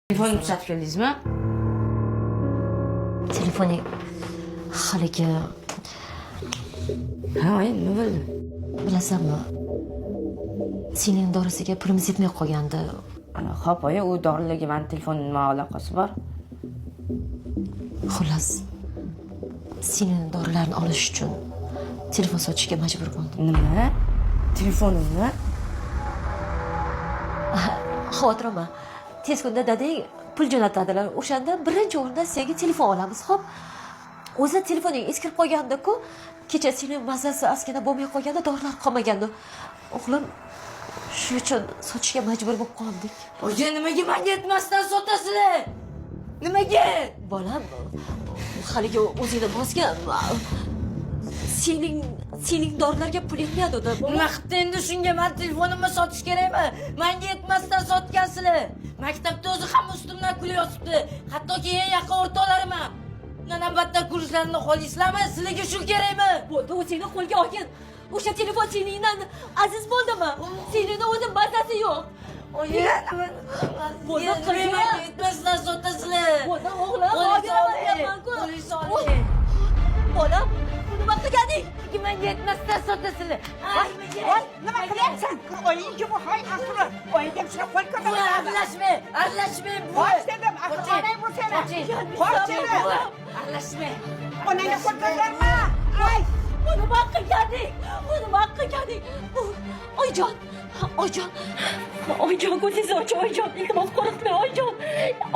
Telefonni tuzatib keldingizmi? Telefoning haligi Ha, nima bo'ldi? bilasanmi? Sening dorisiga pulimiz yetmay qolgandi. Xo'p, oyi, u dorilarga meni telefonning nima aloqasi bor? Xullas, sening dorilarni olish uchun telefon sotishga majbur bo'ldim. Nima? Telefonimni? Xavotir olma. Tez kunda dadang pul jo'natadilar. O'shanda birinchi o'rinda senga telefon olamiz, xo'p? O'zi telefoning eskirib qolgandi-ku. Kecha sening mazasi askina bo'lmay qolganda, dorilar qolmagandi. O'g'lim, shuning uchun sotishga majbur bo'lib qoldik. Oyi, nimaga menga yetmasdan sotasizlar? Nimaga? Bolam, haligi o'zingni bosgan. Sening dorilarga pul yetmaydi. Nima qildi endi shunga men telefonimni sotish kerakmi? Menga yetmasdan sotgansizlar. Maktabda o'zi ham ustimdan kulyapti. Hattoki eng yaqin o'rtoqlarim ham. Navbatda kurslarni qo'laysizlarmi? Sizlarga shu kerakmi? Bo'ldi, o'zingni qo'lga olgin. O'sha telefon seningdan aziz bo'ldimi? Seningda o'zi mazasi yo'q. Oyi, Bo'ldi, menga yetmasdan sotasizlar. Bo'ldi, o'g'lim, og'iramayapman-ku. Bolam, nima qilganing? Menga yetmasdan sotasizlar. Voy, nima qilyapsan? Oyingga bu hay asli. Oyingga shuna qo'l ko'tarma. Aralashmang. Qo'sh dedim, aqllanay bu seni. Qo'sh dedim. Aralashmang. Onangga qo'l ko'tarma. Ay, Nima qilganing? Nima qilganing? Oyjon, ko'zingizni oching, Oyjon. Iltimos, qo'rqmang, Oyjon.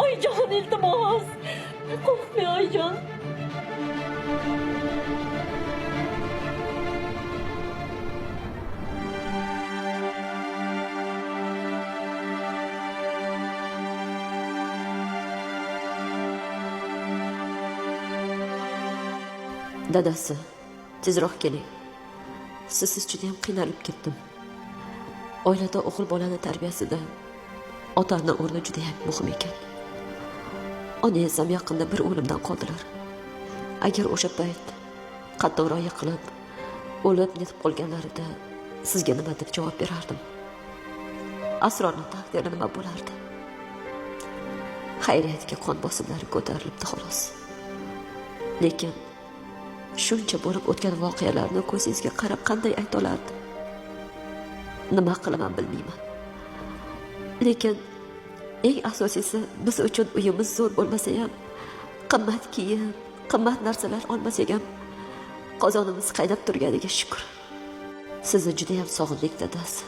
Oyjon, iltimos. Qo'rqmang, Oyjon. Dadasi, tezroq keling. Sizsiz juda ham qiynalib ketdim. Oilada o'g'il bolani tarbiyasida otaning o'rni juda ham muhim ekan. Onangiz ham yaqinda bir o'limdan qoldilar. Agar o'sha payt qattiqroq yiqilib, o'lib netib qolganlarida sizga nima deb javob berardim? Asrorning taqdiri nima bo'lardi? Xayriyatga qon bosimlari ko'tarilibdi xolos. Lekin shuncha bo'lib o'tgan voqealarni ko'zingizga qarab qanday ayta olardim? Nima qilaman bilmayman. Lekin eng asosiysi, biz uchun uyimiz zo'r bo'lmasa ham, qimmat kiyim, qimmat narsalar olmasak ham qozonimiz qaynab turganiga shukr. Sizni juda ham sog'indik, dadasi.